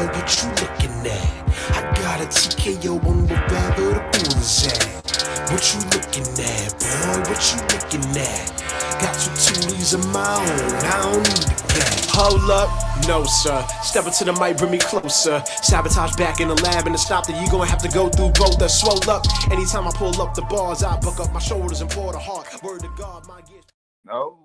boy, what you looking at? I got a TKO on wherever the pool is at. What you looking at, boy? What you looking at? Got two toolies of my own, I don't need a gat. Hold up, no sir. Step into the mic, bring me closer. Sabotage back in the lab, and to stop that you gonna have to go through both. That swole up. Anytime I pull up the bars, I buck up my shoulders and pour the heart. Word to God, my gift. No.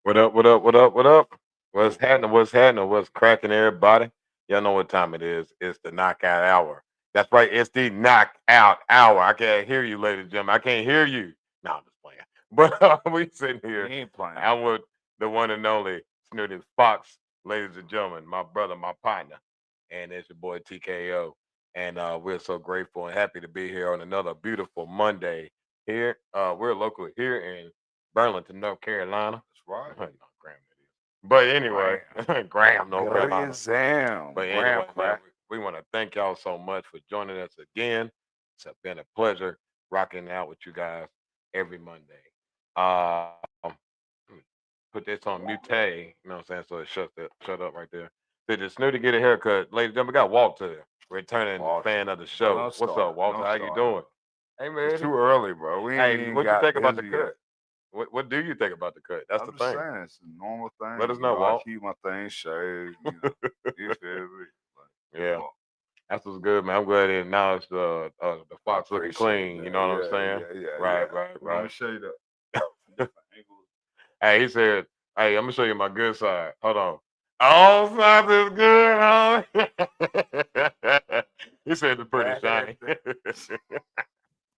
What up? What up? What up? What up? What's happening? What's happening? What's cracking, everybody? Y'all know what time it is. It's the knockout hour. That's right. It's the knockout hour. I can't hear you, ladies and gentlemen. I can't hear you. No, I'm just playing. But we sitting He here. ain't playing. I'm with the one and only Snooty Foxx, ladies and gentlemen, my brother, my partner, and it's your boy TKO. And we're so grateful and happy to be here on another beautiful Monday here. We're locally here in Burlington, North Carolina. That's right. No, Graham, it is. But anyway, Graham, North Carolina. Graham. But Graham anyway, man, crack. we want to thank y'all so much for joining us again. It's been a pleasure rocking out with you guys every Monday. Let me put this on mute, you know what I'm saying? So it shut up right there. Did Snooty get a haircut? Ladies and gentlemen, we got Walter, returning Walter. fan of the show. Don't What's start. up, Walter? Don't How you start. doing? Hey, man. It's too early, bro. We Hey, ain't what you got think about the busy cut? yet. What do you think about the cut? That's I'm the just thing. saying, it's a normal thing. Let us You know, I Walt. keep my thing shaved. You know, you feel me? Like, Yeah. well, That's what's good, man. I'm glad it now it's the Fox looking appreciate clean. that. You know what I'm Yeah, saying? yeah, Right, yeah. Let me right. show you the different angles. Hey, he said, "Hey, I'm gonna show you my good side. Hold on. All sides is good, homie." He said it's pretty Back shiny at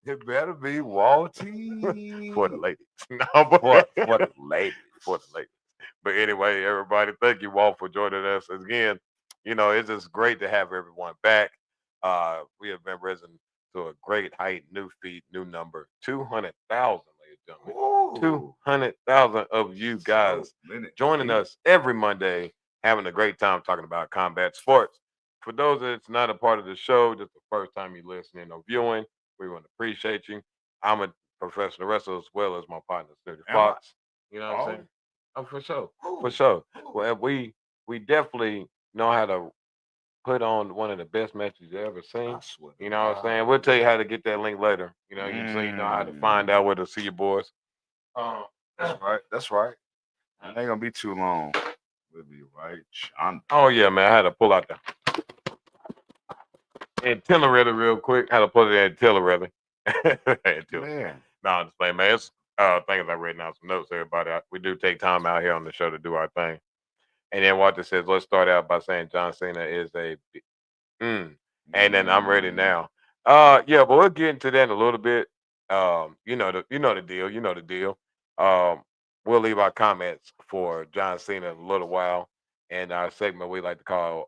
It better be Walty. for the ladies. No, For but the ladies. for the ladies. But anyway, everybody, thank you all for joining us again. You know, it's just great to have everyone back. We have been risen to a great height, new feat, new number, 200,000, ladies and gentlemen. Ooh. 200,000 of you guys joining us every Monday, having a great time talking about combat sports. For those that's not a part of the show, just the first time you're listening or viewing, we want to appreciate you. I'm a professional wrestler as well as my partner, Snooty Am I? Fox. You know what I'm saying? Oh, for sure. For Ooh. sure. Ooh. Well, we definitely know how to put on one of the best matches you ever seen. I swear to You know what I'm God. saying? We'll tell you how to get that link later. You know, so you know how to find out where to see your boys. That's right. That's right. It ain't gonna be too long. We'll be right. Oh yeah, man. I had to pull out the artillery real quick. Had to pull the artillery. Man. No, I'm just playing, man. It's things I read down some notes, everybody. We do take time out here on the show to do our thing. And then Walter says, let's start out by saying John Cena is a and then I'm ready now. Yeah, but we'll get into that in a little bit. You know the deal. You know the deal. We'll leave our comments for John Cena in a little while. And our segment we like to call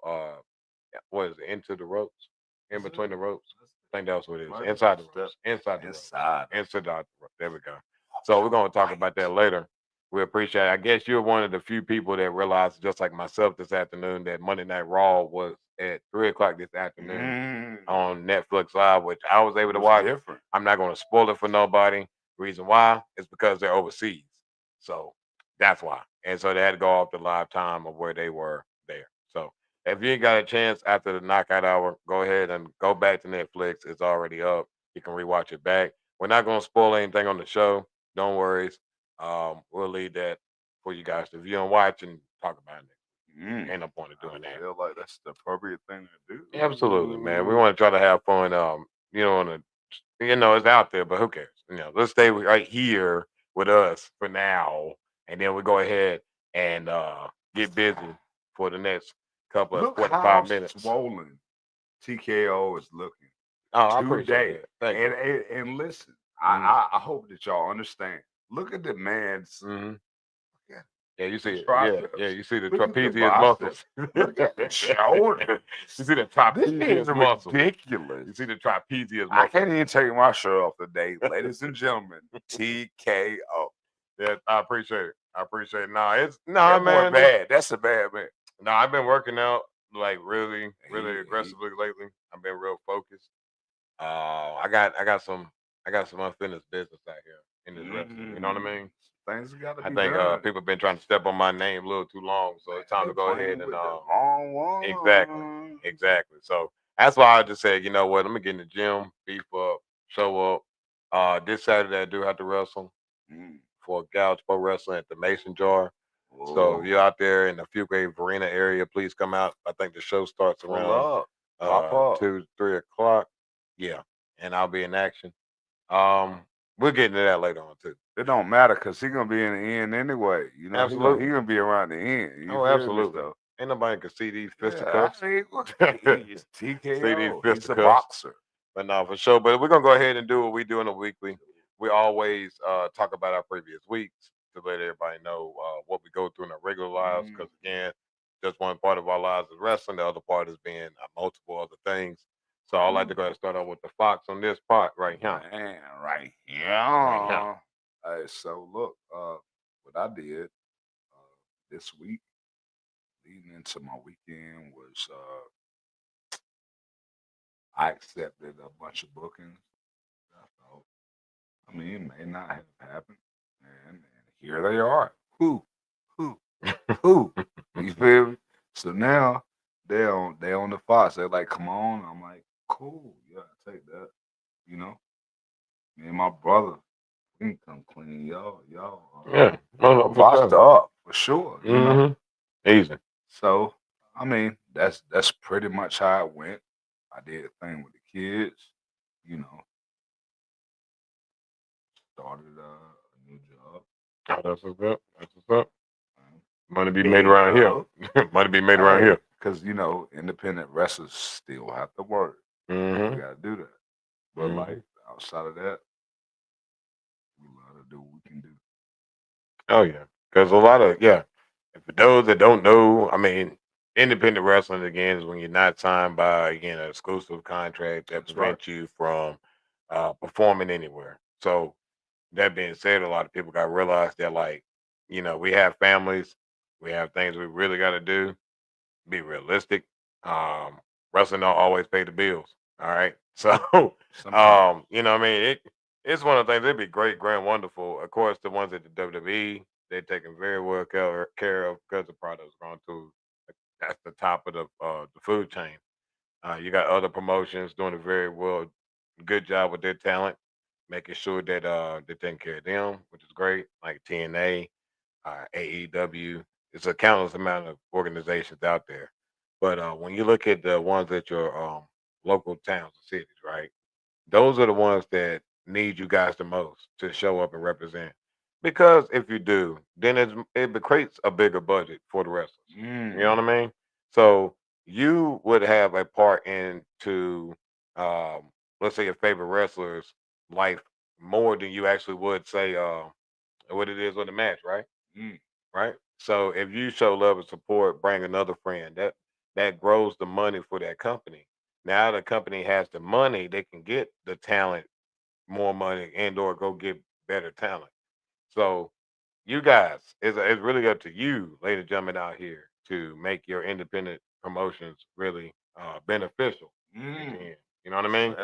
what is it, Into the Ropes? In between the ropes. I think that's what it is. Inside the ropes. Inside the ropes. Inside the ropes. There we go. So we're gonna talk about that later. We appreciate it. I guess you're one of the few people that realized, just like myself this afternoon, that Monday Night Raw was at 3 o'clock this afternoon on Netflix Live, which I was able to watch. Different. I'm not going to spoil it for nobody. Reason why is because they're overseas. So that's why. And so they had to go off the live time of where they were there. So if you ain't got a chance after the knockout hour, go ahead and go back to Netflix. It's already up. You can rewatch it back. We're not going to spoil anything on the show. Don't worry. We'll leave that for you guys to view and watch and talk about it. Ain't no point of doing that. I feel like that's the appropriate thing to do. Absolutely, man. We want to try to have fun. It's out there, but who cares? Let's stay right here with us for now, and then we go ahead and get busy for the next couple of 45 minutes. Swollen TKO is looking. Oh, I appreciate it. Thank you. And listen, I hope that y'all understand. Look at the man's. Yeah, you see it. triceps. Yeah, you see the Look at the trapezius muscles. Look at the shoulders. You see the This trapezius is muscles. ridiculous. You see the trapezius I muscles. can't even take my shirt off today, ladies and gentlemen. TKO. Yeah, I appreciate it. That man. boy bad. That's a bad man. No, I've been working out like really aggressively lately. I've been real focused. I got some unfinished business out here in this wrestling. You know what I mean? things got to I be think done. people have been trying to step on my name a little too long, so it's time to go ahead and wrong one. exactly. So that's why I just said, you know what, let me get in the gym, beef up, show up. This Saturday I do have to wrestle for Gouge Pro Wrestling at the Mason Jar. So if you're out there in the Fuquay Arena area, please come out. I think the show starts around Pop up. 2-3 o'clock. Yeah, and I'll be in action. We'll get into that later on too. It don't matter because he's gonna be in the end anyway. You know, Absolutely. He's gonna be around the end. You feel Absolutely. Me, Ain't nobody can see these yeah, fisticuffs. He's TKO. He's a boxer. But no, for sure. But we're gonna go ahead and do what we do in a weekly. We always talk about our previous weeks to let everybody know what we go through in our regular lives. Because again, just one part of our lives is wrestling. The other part is being multiple other things. So I'd like to go ahead and start off with the Foxx on this part right here. Man, right here. Hey, so look, what I did this week, leading into my weekend, was I accepted a bunch of bookings. I mean, it may not have happened, and here they are. Who? You feel me? So now they on the Fox. They're like, come on. I'm like, cool. Yeah, I take that. You know, me and my brother, we can come clean, y'all. Yeah, boxed up for sure. You know, easy. So I mean, that's pretty much how it went. I did a thing with the kids. You know, started a new job. Oh, that's what's up. That's what's up. Money be made around here. Money be made around here. Because, you know, independent wrestlers still have to work. We got to do that. But, like, outside of that, we love to do what we can do. Oh, yeah. Because a lot of, for those that don't know, I mean, independent wrestling, again, is when you're not signed by, again, an exclusive contract that prevents you from performing anywhere. So, that being said, a lot of people got to realize that, like, you know, we have families, we have things we really got to do. Be realistic. Wrestling don't always pay the bills. All right. So, you know what I mean? It's one of the things, it'd be great, grand, wonderful. Of course, the ones at the WWE, they're taken very well care of because the product's gone through. That's the top of the food chain. You got other promotions doing a very good job with their talent, making sure that they're taking care of them, which is great. Like TNA, AEW. It's a countless amount of organizations out there. But when you look at the ones at your local towns and cities, right? Those are the ones that need you guys the most to show up and represent. Because if you do, then it creates a bigger budget for the wrestlers. You know what I mean? So you would have a part into, let's say, your favorite wrestler's life more than you actually would say what it is with a match, right? Right. So if you show love and support, bring another friend, that grows the money for that company. Now the company has the money, they can get the talent more money and or go get better talent. So you guys, it's really up to you, ladies and gentlemen, out here to make your independent promotions really beneficial. At the end. You know what I mean?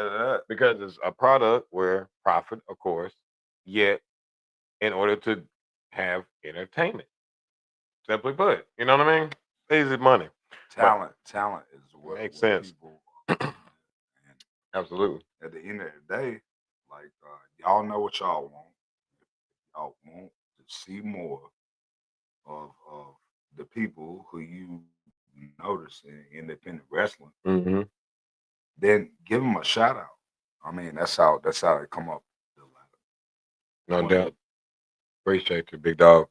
Because it's a product where profit, of course, yet in order to have entertainment. Simply put, you know what I mean? Easy money. Talent is what makes sense. People, absolutely. At the end of the day, like y'all know what y'all want. Y'all want to see more of the people who you notice in independent wrestling. Then give them a shout out. I mean, that's how they come up the ladder. No doubt. Appreciate you, big dog.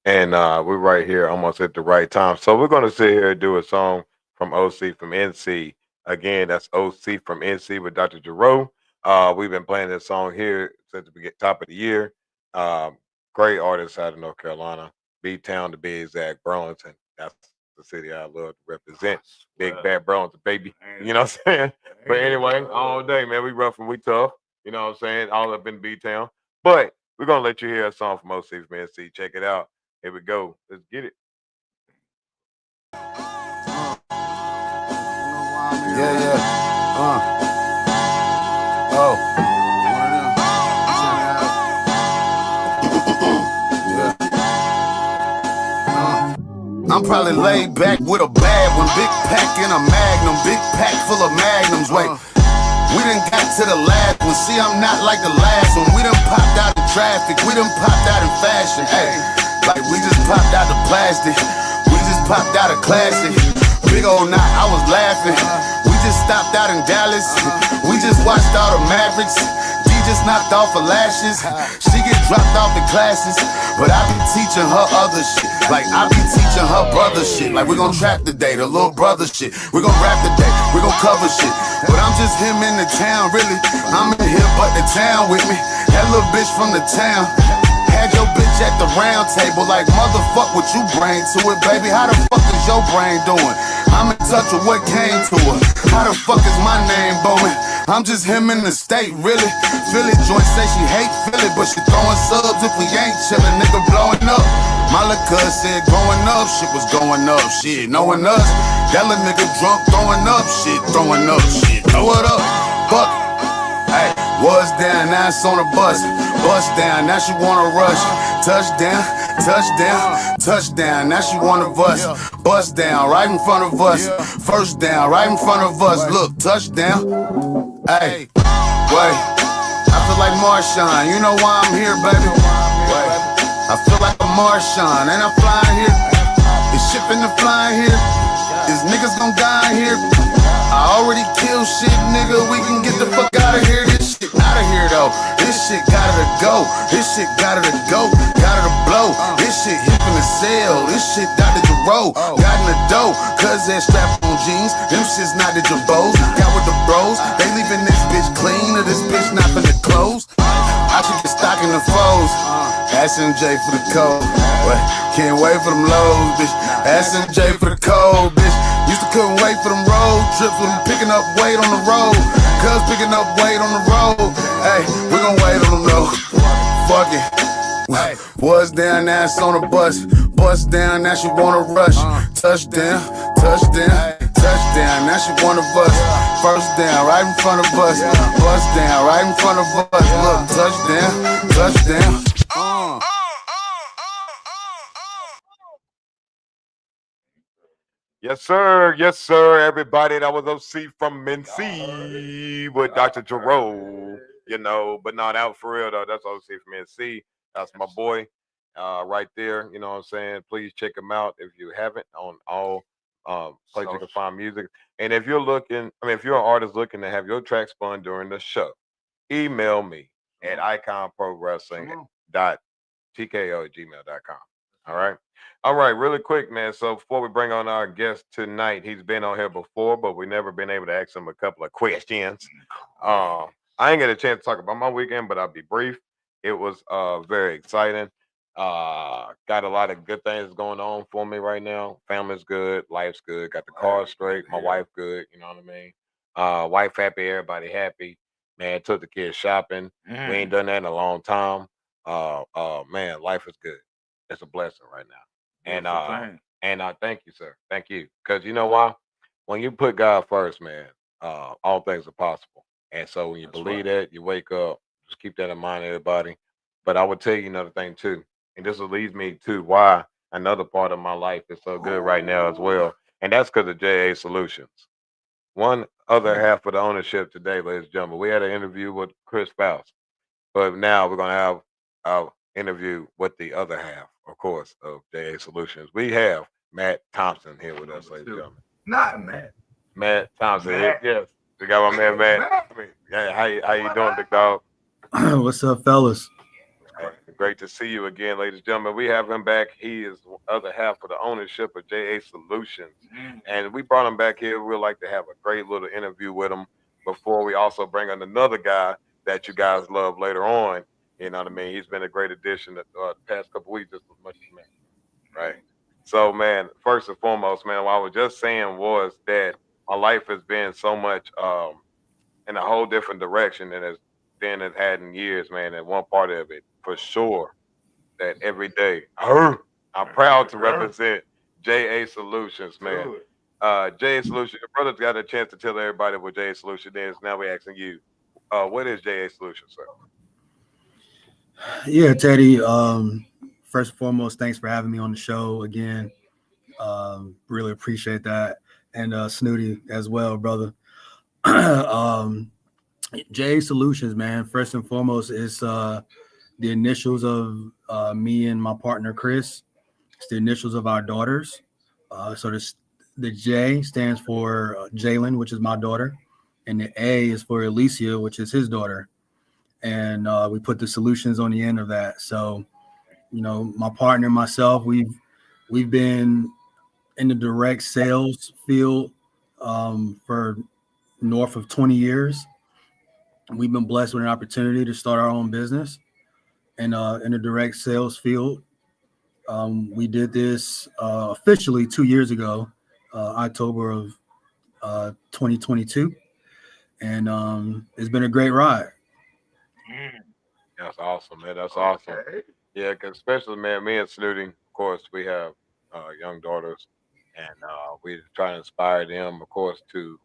And we're right here almost at the right time. So we're gonna sit here and do a song from OC from NC. Again, that's OC from NC with Dr. Giroux. We've been playing this song here since the top of the year. Great artist out of North Carolina, B-Town to be exact, Burlington. That's the city I love to represent. Big bad Burlington, baby. You know what I'm saying? But anyway, all day, man, we rough and we tough. You know what I'm saying? All up in B-Town. But we're gonna let you hear a song from OC from NC. Check it out. Here we go. Let's get it. I'm probably laid back with a bad one. Big pack in a magnum. Big pack full of magnums. Wait. We done got to the last one. See, I'm not like the last one. We done popped out in traffic. We done popped out in fashion. Hey, like we just popped out the plastic. We just popped out a classic. Big old night, I was laughing. We just stopped out in Dallas. We just watched all the Mavericks. D just knocked off her lashes. She get dropped off the classes. But I be teaching her other shit. Like I be teaching her brother shit. Like we gon' trap today, the little brother shit. We gon' rap today, we gon' cover shit. But I'm just him in the town, really. I'm in here, but the town with me. That little bitch from the town. Had your bitch at the round table, like motherfuck what you bring to it, baby. How the fuck is your brain doing? I'm in touch with what came to her. How the fuck is my name booming? I'm just him in the state, really. Philly joint say she hate Philly, but she throwing subs if we ain't chillin', nigga blowing up. My little cuz said growing up, shit was going up, shit. Knowing us, that little nigga drunk, throwing up shit, throwing up shit. Throw it up, fuck. Hey, was down, now it's on the bus. Bust down, now she wanna rush. Touchdown, touchdown, touchdown, now she wanna bust. Bust down, right in front of us. First down, right in front of us. Look, touchdown. Hey, wait. I feel like Marshawn, you know why I'm here, baby. Wait. I feel like a Marshawn, and I'm flying here. Is shit finna flying here? Is niggas gon' die here? I already killed shit, nigga. We can get the fuck out of here. This shit out of here though. This shit gotta to go. This shit gotta to go. Gotta to blow. This shit hit from the cell. This shit Dr. Jerome. Got in the dough. Cuz that strap on jeans. Them shit's not the Jabos. Got with the bros. They leaving this bitch clean or this bitch not finna close. I should get stock in the foes. SMJ for the code. Can't wait for them lows, bitch. SMJ for the code, bitch. Used to couldn't wait for them road trips when I'm picking up weight on the road. Cuz picking up weight on the road. Hey, we gon' wait on them though. Fuck it. Was down, now it's on the bus. Bust down, now she wanna rush. Touchdown, touchdown, touchdown. Now she wanna bust. First down, right in front of us. Bust down, right in front of us. Look, touchdown, touchdown. Yes, sir, everybody. That was OC from NC with Dr. Jerome, you know. But no, that was for real, though. That's OC from NC. That's my boy right there. You know what I'm saying? Please check him out if you haven't on all places you can find music. And if you're looking, if you're an artist looking to have your track spun during the show, email me at iconprogressing.tko@gmail.com. All right, really quick, man. So before we bring on our guest tonight, he's been on here before, but we've never been able to ask him a couple of questions. I ain't get a chance to talk about my weekend, but I'll be brief. It was very exciting. Got a lot of good things going on for me right now. Family's good, life's good, got the car straight, my wife good, you know what I mean? Wife happy, everybody happy. Man, took the kids shopping. We ain't done that in a long time. Man, life is good. It's a blessing right now. And thank you, sir. Thank you. Because you know why? When you put God first, man, all things are possible. And so when you believe that, you wake up, just keep that in mind, everybody. But I would tell you another thing too. And this will lead me to why another part of my life is so good right now as well. And that's because of JA Solutions. One other half of the ownership today, ladies and gentlemen. We had an interview with Chris Faust. But now we're going to have our interview with the other half, of course, of JA Solutions. We have Matt Thompson here with us, ladies and gentlemen. Not Matt. Matt Thompson. Matt. Yes. We got my man, Matt. Yeah, how you doing, big dog? What's up, fellas? Great to see you again, ladies and gentlemen. We have him back. He is the other half of the ownership of JA Solutions. And we brought him back here. We'd like to have a great little interview with him before we also bring on another guy that you guys love later on. You know what I mean? He's been a great addition the past couple weeks, just as much as me. Right. So, man, first and foremost, man, what I was just saying was that my life has been so much in a whole different direction than it's had in years, man. And one part of it, for sure, that every day, I'm proud to represent JA Solutions, man. JA Solutions, your brother's got a chance to tell everybody what JA Solutions is. Now we're asking you, what is JA Solutions, sir? Yeah, Teddy. First and foremost, thanks for having me on the show again. Really appreciate that. And Snooty as well, brother. um, J Solutions, man. First and foremost, is the initials of me and my partner Chris. It's the initials of our daughters. So the J stands for Jalen, which is my daughter, and the A is for Alicia, which is his daughter. And we put the solutions on the end of that. So, my partner and myself, we've been in the direct sales field for north of 20 years. We've been blessed with an opportunity to start our own business and in the direct sales field. We did this officially 2 years ago, October of 2022, and it's been a great ride. That's awesome, man. That's awesome. Okay. Yeah, 'cause especially, man, me and Snooty, of course, we have young daughters, and we try to inspire them, of course, to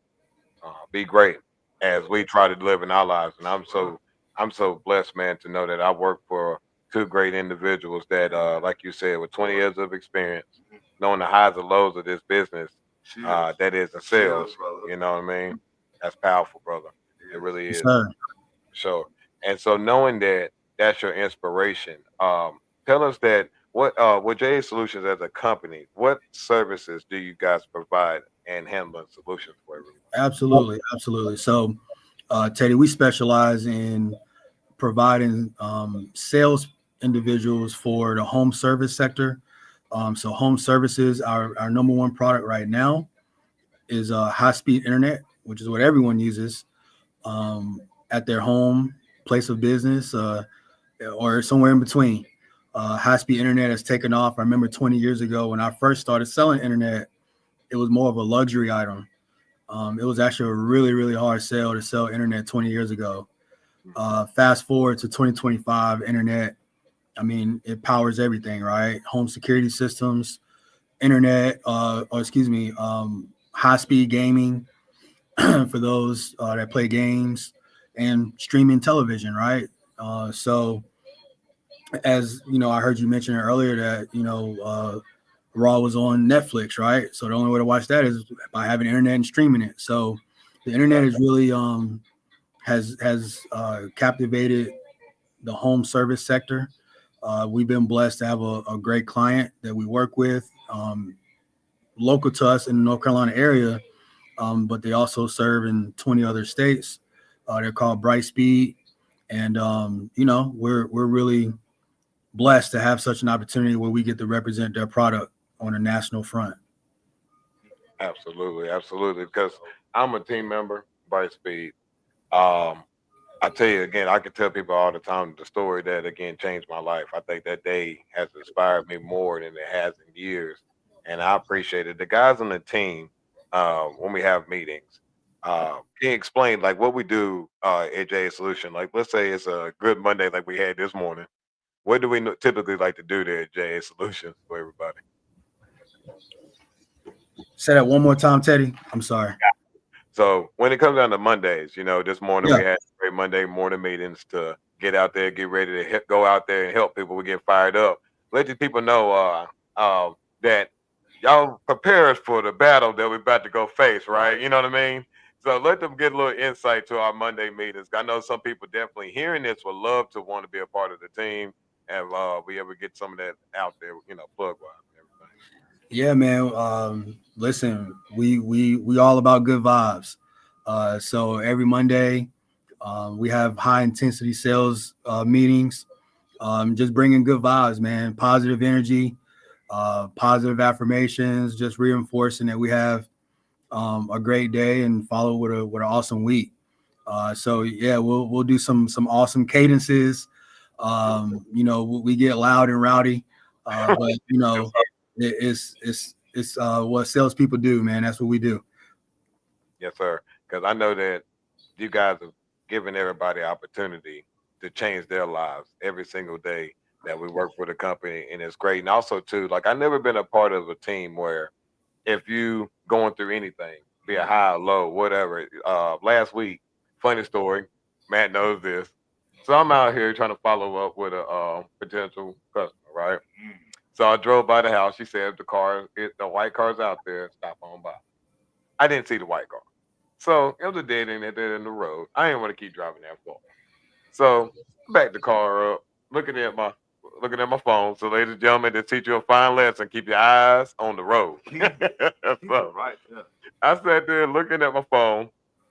be great as we try to live in our lives. And I'm so blessed, man, to know that I work for two great individuals that, like you said, with 20 years of experience, knowing the highs and lows of this business, Cheers. that is a Cheers, sales. brother. You know what I mean? That's powerful, brother. It really Yes, is. sir. Sure. And so knowing that that's your inspiration, tell us that with JA Solutions as a company, what services do you guys provide and handling solutions for everyone? Absolutely, absolutely. So, Teddy, we specialize in providing sales individuals for the home service sector. So, home services, our number one product right now is high speed internet, which is what everyone uses um, at their home, place of business, or somewhere in between. High speed internet has taken off. I remember 20 years ago when I first started selling internet, it was more of a luxury item. It was actually a really, really hard sell to sell internet 20 years ago. Fast forward to 2025, internet, I mean, it powers everything, right? Home security systems, internet, high speed gaming for those that play games, and streaming television, right? So, as you know, I heard you mention earlier that Raw was on Netflix, right? So the only way to watch that is by having internet and streaming it. So the internet is really has captivated the home service sector. We've been blessed to have a great client that we work with, local to us in the North Carolina area, but they also serve in 20 other states. They're called Brightspeed, and we're really blessed to have such an opportunity where we get to represent their product on a national front. Absolutely, absolutely. Because I'm a team member, Brightspeed. Um, I tell you again, I can tell people all the time the story that again changed my life. I think that day has inspired me more than it has in years, and I appreciate it. The guys on the team, when we have meetings, can you explain like what we do at J Solution? Like, let's say it's a good Monday, like we had this morning. What do we typically like to do there at J Solutions for everybody? Say that one more time, Teddy. I'm sorry. So when it comes down to Mondays, this morning Yeah. we had great Monday morning meetings to get out there, get ready to go out there and help people. We get fired up. Let these people know that y'all prepare us for the battle that we're about to go face, right? You know what I mean? So let them get a little insight to our Monday meetings. I know some people definitely hearing this would love to want to be a part of the team, and we ever get some of that out there, plug wise and everything. Yeah, man. Listen, we all about good vibes. So every Monday, we have high intensity sales meetings. Just bringing good vibes, man. Positive energy, positive affirmations. Just reinforcing that we have a great day and follow with an awesome week. So yeah, we'll do some awesome cadences. We get loud and rowdy, but it's what salespeople do, man. That's what we do. Yes, sir. Because I know that you guys have given everybody opportunity to change their lives every single day that we work for the company, and it's great. And also, too, like I never been a part of a team where if you going through anything, be a high, low, whatever. Last week, funny story. Matt knows this. So I'm out here trying to follow up with a potential customer, right? So I drove by the house. She said, the white car's out there, stop on by. I didn't see the white car. So it was a dead end at the end of the road. I didn't want to keep driving that far. So back the car up, looking at my phone. So, ladies and gentlemen, to teach you a fine lesson, keep your eyes on the road. Keep it So right there. I sat there looking at my phone,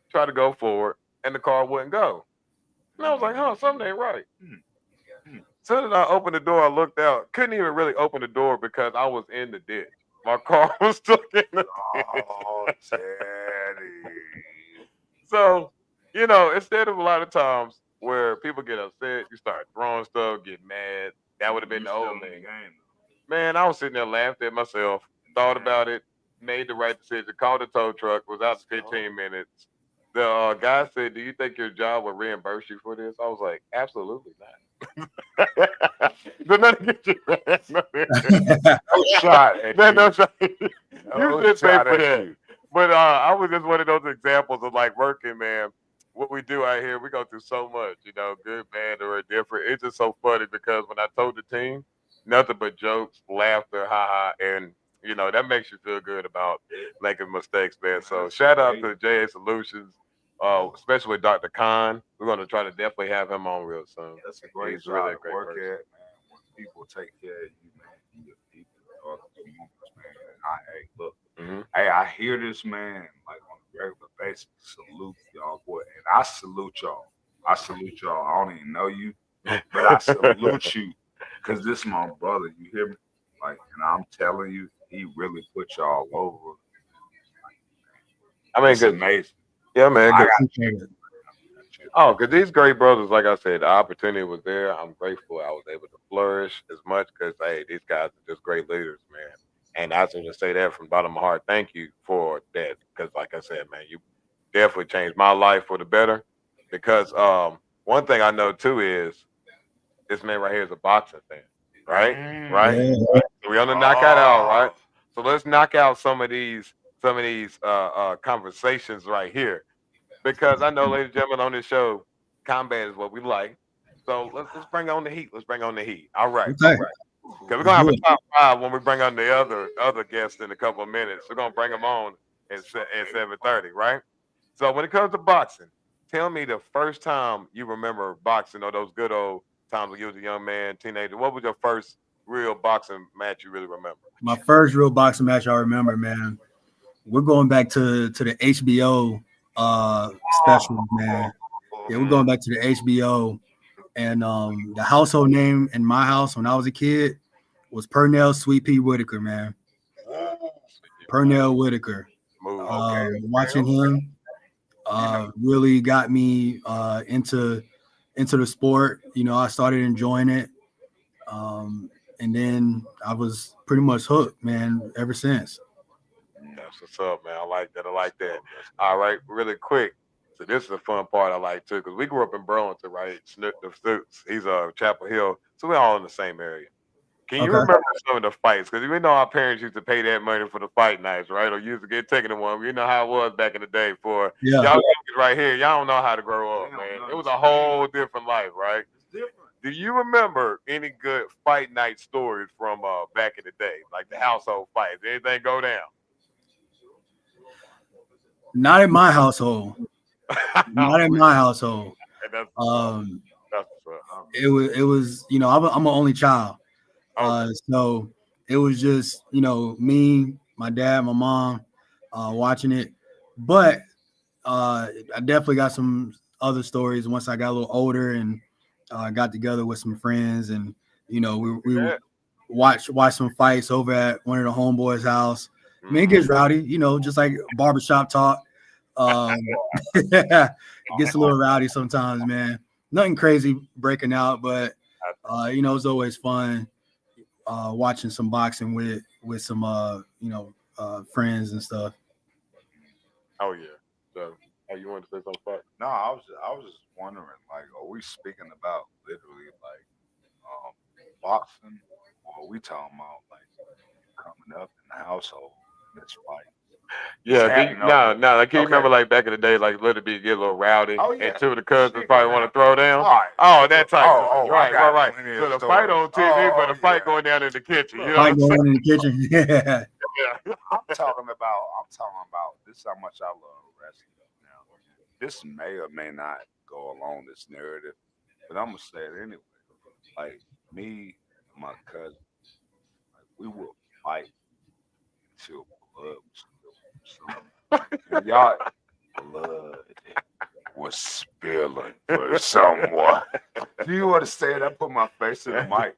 try to go forward, and the car wouldn't go. And I was like, huh, something ain't right. Soon as I opened the door, I looked out. Couldn't even really open the door because I was in the ditch. My car was stuck in the ditch. Oh, Teddy. So, instead of a lot of times where people get upset, you start throwing stuff, get mad. That would have been You the old still in the me. game. Man, I was sitting there laughing at myself, thought about it, made the right decision, called the tow truck, was out in 15 minutes. The guy said, "Do you think your job will reimburse you for this?" I was like, "Absolutely not." But nothing get you. No shot at Man, you. no shot. You No should pay shot for at that. you. But I was just one of those examples of like working, man. What we do out here, we go through so much, good, bad, or indifferent. It's just so funny because when I told the team, nothing but jokes, laughter, ha ha, and that makes you feel good about making mistakes, man. So shout out to JA Solutions, especially with Dr. Khan. We're gonna try to definitely have him on real soon. That's a great He's job really a to great work person. at, man. When people take care of you, man, and your people, dog, man. Hey, look, Hmm. hey, I hear this, man, like on a regular basis. Salute y'all, boy, and I salute y'all. I salute y'all. I don't even know you, but I salute you because this is my brother. You hear me? Like, and I'm telling you, he really put y'all over. I mean, It's amazing. yeah, man. I got Appreciate it. you. Oh, because these great brothers, like I said, the opportunity was there. I'm grateful I was able to flourish as much because, hey, these guys are just great leaders, man. And I just want to say that from the bottom of my heart. Thank you for that. Because, like I said, man, you definitely changed my life for the better. Because one thing I know, too, is this man right here is a boxing fan, right? Right? Yeah. So we on the knockout hour, right? So let's knock out some of these conversations right here because I know, ladies and gentlemen, on this show, combat is what we like. So let's bring on the heat. Let's bring on the heat. All right, all Okay. right. Because we're Let's gonna have do a it. top five when we bring on the other guests in a couple of minutes. We're gonna bring them on at 7:30, right? So when it comes to boxing, tell me the first time you remember boxing or those good old times when you was a young man, teenager. What was your first real boxing match you really remember? My first real boxing match I remember, man. We're going back to the HBO special, man. Yeah, we're going back to the HBO. And the household name in my house when I was a kid was Purnell Sweet Pea Whitaker, man. Purnell Whitaker. Move. Okay. Watching him really got me into the sport. I started enjoying it. And then I was pretty much hooked, man, ever since. That's what's up, man. I like that. I like that. All right, really quick. So this is the fun part I like too, because we grew up in Burlington, right? The Snoots, he's Chapel Hill, so we're all in the same area. Can you Okay. remember some of the fights? Because we know our parents used to pay that money for the fight nights, right? Or used to get taken to one. We know how it was back in the day. For Yeah. y'all youngins right here, y'all don't know how to grow up, They don't man. know It was this a whole different life, right? It's different. Do you remember any good fight night stories from back in the day, like the household fights? Anything go down? Not in my household. Not in my household. That's Um, That's what's up. it was I'm an only child. Okay. So it was just me, my dad, my mom watching it. But I definitely got some other stories once I got a little older and got together with some friends and we Yeah. watch some fights over at one of the homeboys' house. I mean, it Mhm. gets rowdy, just like barbershop talk. It gets a little rowdy sometimes, man. Nothing crazy breaking out, but it's always fun watching some boxing with some friends and stuff. Oh yeah. So, you want to say something? Fuck? No, I was just wondering, like, are we speaking about literally like um boxing, or are we talking about like coming up in the household, this fight? Yeah, happening no, over- I can't Okay. remember like back in the day, like let it be get a little rowdy, Oh, yeah. and two of the cousins Shit probably going want to down. throw down. All right. Oh, that type of Oh, I right, got right. plenty So of the fight stories. on TV, but the fight yeah. going down in the kitchen. You know Fight what I'm going on in the kitchen. Yeah. saying? I'm talking about this is how much I love wrestling. Now, this may or may not go along this narrative, but I'm gonna say it anyway. Like me, and my cousin, like we will fight until blood was spilled. And y'all, blood was spilling for someone. Do you understand? I put my face in the mic.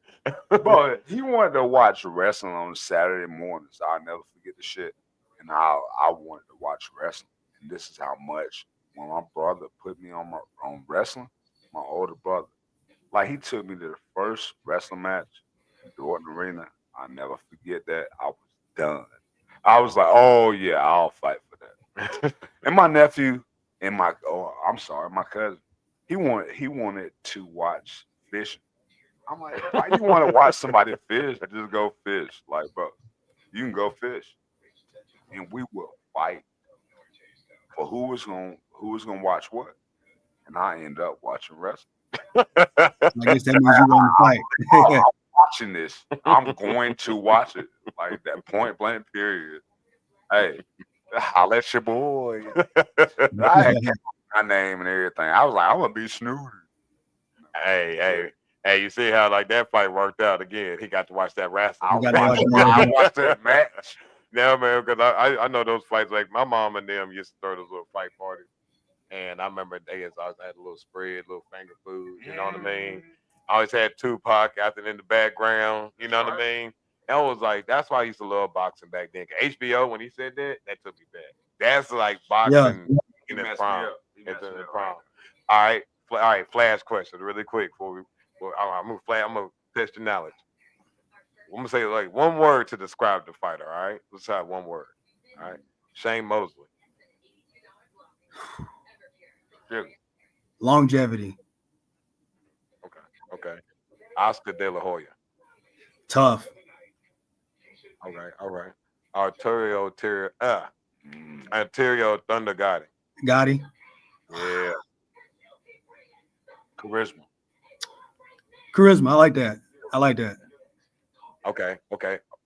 But he wanted to watch wrestling on Saturday mornings. I'll never forget the shit. And I wanted to watch wrestling. And this is how much when my brother put me on wrestling, my older brother, like he took me to the first wrestling match in Dorton Arena. I'll never forget that. I was done. I was like, oh yeah, I'll fight for that. And my nephew and my my cousin, he wanted to watch fishing. I'm like, why you want to watch somebody fish? Just go fish. Like, bro, you can go fish. And we will fight for who was gonna watch what. And I end up watching wrestling. I guess that means you want to fight. I'm watching this. I'm going to watch it. Like that point blank period. Hey, holla at your boy. I had my name and everything. I was like, I'm gonna be Snooty. Hey, you see how like that fight worked out again? He got to watch that wrestling. You gotta watch that. I watched that match. Yeah, man, because I know those fights. Like my mom and them used to throw those little fight parties, and I remember days I had a little spread, little finger food. You know what I mean? I always had Tupac out there in the background. You know what I mean? And I was like, that's why I used to love boxing back then. HBO, when he said that, that took me back. That's like boxing in its prime. It's in its prime. All right. Flash question, really quick before we. Well, I'm gonna test your knowledge. I'm gonna say like one word to describe the fighter. All right, let's have one word. All right, Shane Mosley. Longevity. Okay. Oscar De La Hoya. Tough. All right. Arturo Thunder Gotti. Gotti. Yeah. Charisma. I like that. Okay.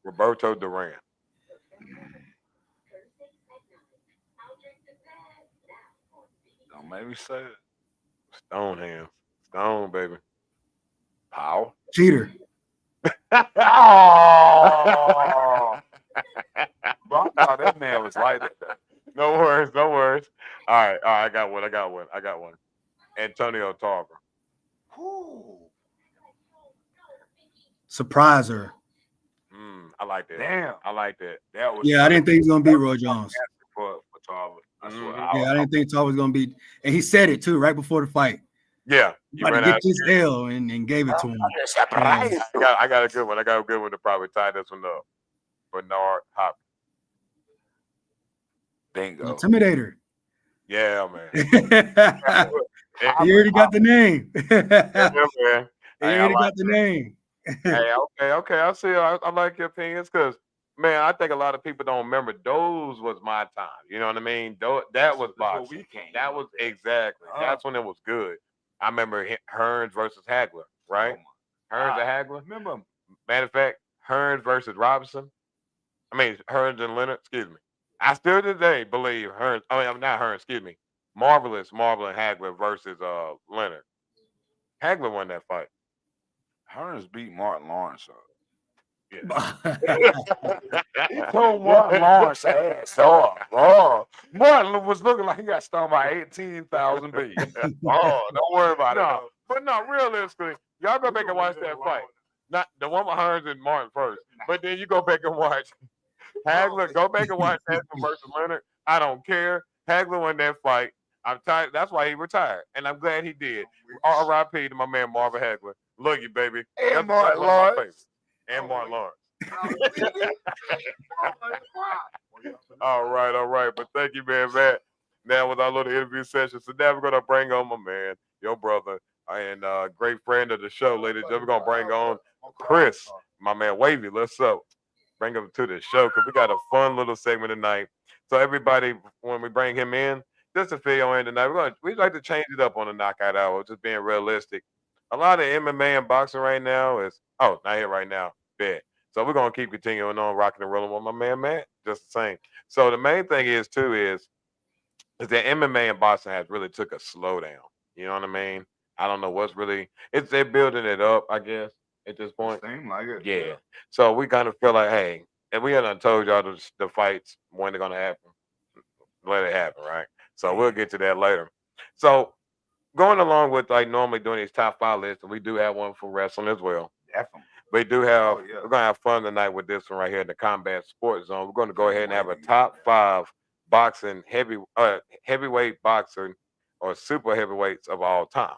Roberto Duran. Don't make me say it. Stone, baby. Power. Cheater. Oh, bro, I thought that man was like that. No worries. All right. I got one. Antonio Tarver. Surpriser. I like that. Damn, I like that. that was. Yeah, I didn't think he was gonna beat Roy Jones. For Tarver. That's what I didn't think Tarver was gonna beat, and he said it too right before the fight. Yeah, He tried to get this L and gave it to him. I got a good one. To probably tie this one up. Bernard Hopkins. Bingo. Intimidator. Yeah, man. He already got the name. Man. He already got the name. Hey, okay. I see. I like your opinions because, man, I think a lot of people don't remember those was my time. You know what I mean? That was boxing. That was exactly. That's when it was good. I remember Hearns versus Hagler, right? Hearns and Hagler. Remember? Matter of fact, Hearns versus Robinson. Hearns and Leonard. Excuse me. I still today believe Hearns. Not Hearns. Excuse me. Marvel and Hagler versus Leonard. Hagler won that fight. Hearns beat Martin Lawrence up. Yeah. He told Martin Lawrence ass off. Oh, Martin was looking like he got stung by 18,000 bees. Oh, don't worry about it. But no, realistically, y'all go back and watch that fight. Not the one with Hearns and Martin first, but then you go back and watch Hagler. Go back and watch Hagler versus Leonard. I don't care. Hagler won that fight. I'm tired. That's why he retired, and I'm glad he did. R.I.P. to my man Marvin Hagler. Love you, baby. And Martin Lawrence. And Martin Lawrence. All right. But thank you, man, Matt. Now with our little interview session, so now we're gonna bring on my man, your brother, and great friend of the show, ladies. We're gonna bring on Chris, my man Wavy. Let's bring him to the show because we got a fun little segment tonight. So everybody, when we bring him in, just to fill you in tonight, we'd like to change it up on the knockout hour, just being realistic. A lot of MMA and boxing right now is not here right now. Bad. So we're gonna keep continuing on rocking and rolling with my man Matt, just the same. So the main thing is too is that MMA and boxing has really took a slowdown. You know what I mean? I don't know what's really they're building it up, I guess, at this point. Seem like it. Yeah. So we kind of feel like, hey, and we hadn't told y'all the fights when they're gonna happen. Let it happen, right? So we'll get to that later. So going along with like normally doing these top 5 lists, and we do have one for wrestling as well. Definitely. We do have we're gonna have fun tonight with this one right here in the Combat Sports Zone. We're gonna go ahead and have a top 5 boxing heavyweight boxing or super heavyweights of all time.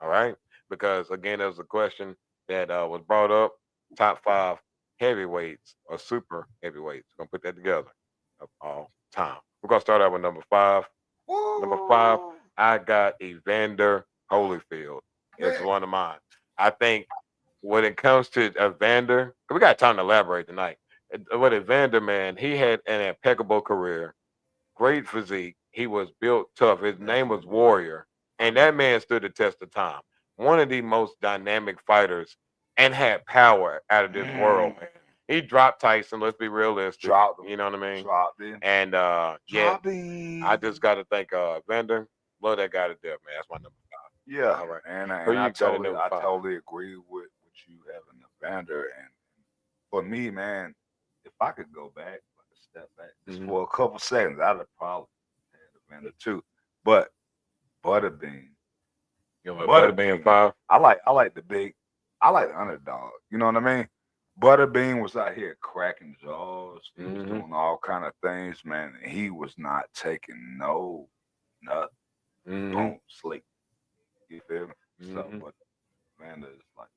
All right, because again, there's a question that was brought up: top 5 heavyweights or super heavyweights. We're gonna put that together of all time. We're gonna start out with number 5. Number 5, I got Evander Holyfield. It's one of mine. I think when it comes to Evander, we got time to elaborate tonight. With Evander, man, he had an impeccable career, great physique. He was built tough. His name was Warrior, and that man stood the test of time. One of the most dynamic fighters and had power out of this world, man. He dropped Tyson. Let's be realistic. Dropped him. You know what I mean? Dropped him. And I just got to thank Evander. Love that guy to death, man. That's my number 5. Yeah, All right. and Who you I got at number 5? totally agree with you having Evander. And for me, man, if I could go back, like a step back, just for a couple seconds, I'd have probably had Evander too. But Butterbean, You know, Butterbean 5. I like the underdog. You know what I mean? Butterbean was out here cracking jaws. He was doing all kind of things, man. And he was not taking nothing. Don't sleep. You feel me? So, but man, it's like,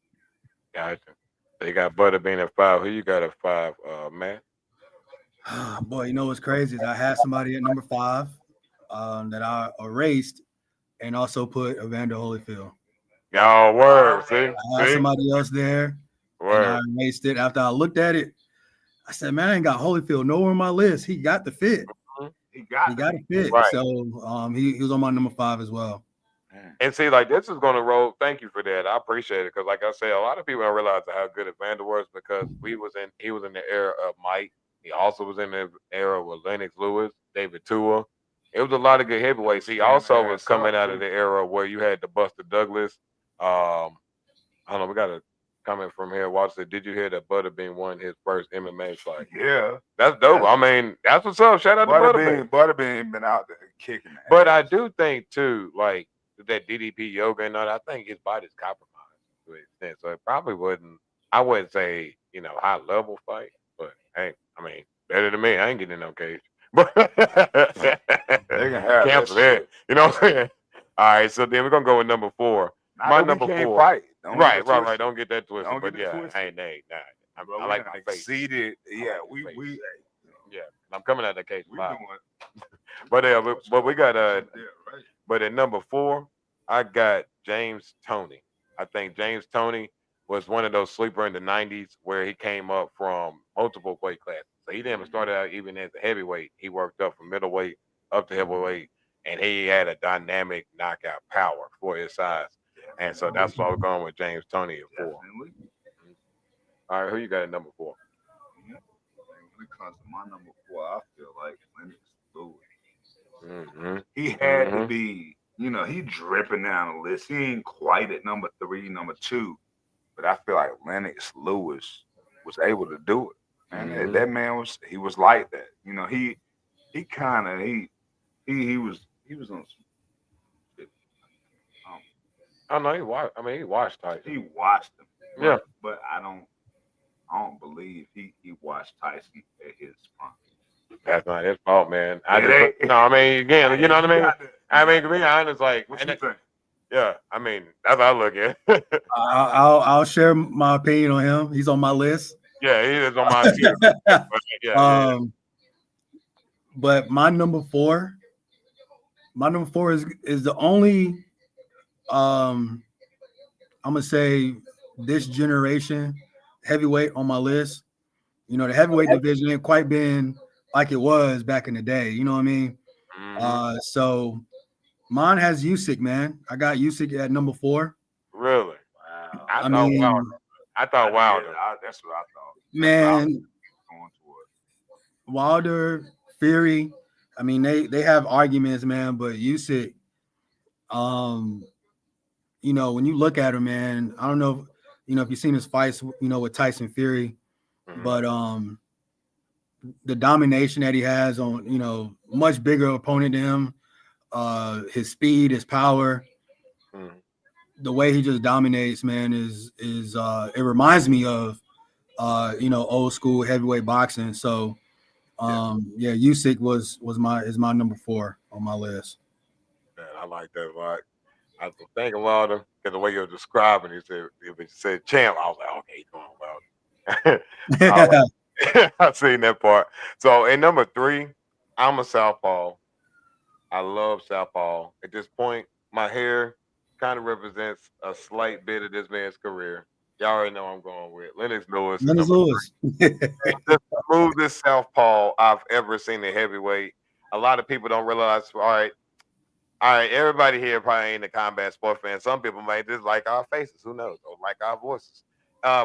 gotcha. They got Butterbean at 5. Who you got at 5, Matt? Boy, you know what's crazy is I had somebody at number 5 that I erased and also put Evander Holyfield. Y'all word. See? I had somebody else there. Word. And I erased it. After I looked at it, I said, man, I ain't got Holyfield nowhere on my list. He got the fit. He got a fit. Right. So he was on my number 5 as well. And see, like this is going to roll. Thank you for that. I appreciate it because, like I said, a lot of people don't realize how good Evander was because he was in the era of Mike. He also was in the era with Lennox Lewis, David Tua. It was a lot of good heavyweights. He also was coming out of the era where you had the Buster Douglas. I don't know. We got a comment from here. Watch it. Did you hear that Butterbean won his first MMA fight? Yeah, that's dope. I mean, that's what's up. Shout out to Butterbean. Butterbean been out there kicking. But I do think too, like that DDP yoga and all that, I think his body's compromised to an extent. So it probably wouldn't. I wouldn't say high level fight, but hey, I mean better than me. I ain't getting in no cage. But they can have cancel that. You know what I'm saying? All right, so then we're gonna go with number 4. My number 4. Fight. Right. Don't get that twisted. But yeah, I ain't I like my face. Seated. Yeah, we yeah. I'm coming out of the cage. But we got But at number 4, I got James Toney. I think James Toney was one of those sleeper in the 90s where he came up from multiple weight classes. So he didn't start out even as a heavyweight. He worked up from middleweight up to heavyweight, and he had a dynamic knockout power for his size. And so that's why we're going with James Toney at 4. All right, who you got at number 4? When it comes to my number 4, I feel like Lennox Lewis. He had to be, he dripping down the list. He ain't quite at number 3, number 2, but I feel like Lennox Lewis was able to do it. And that man was like that. He was on some shit. Oh no, he watched Tyson. He watched him. Yeah. But I don't believe he watched Tyson at his prime. That's not his fault, man. Again, you know what I mean? I mean, to be honest, like, what you think? Yeah, I mean, that's how I look at it. I'll share my opinion on him. He's on my list. Yeah, he is on my list. But my number 4 is the only I'm gonna say this generation heavyweight on my list. The heavyweight division ain't quite been like it was back in the day. You know what I mean? So mine has Usyk, man. I got Usyk at number 4. Really? Wow. I I thought mean, Wilder. I thought Wilder. That's what I thought. man, Going towards. Wilder, Fury. I mean, they have arguments, man, but Usyk, you know, when you look at him, man, I don't know, if you've seen his fights, with Tyson Fury, but the domination that he has on, much bigger opponent than him, his speed, his power, the way he just dominates, man, is it reminds me of old school heavyweight boxing. So yeah, Usyk is my number 4 on my list. Man, I like that. Right. I was thinking Wilder because the way you're describing it, if it said champ, I was like, okay, he's going Wilder. I've seen that part. So in number 3, I'm a southpaw. I love southpaw. At this point, my hair kind of represents a slight bit of this man's career. Y'all already know I'm going with Lennox Lewis. Lennox Lewis. The smoothest southpaw I've ever seen in heavyweight. A lot of people don't realize. All right, everybody here probably ain't a combat sport fan. Some people may just like our faces, who knows, or like our voices.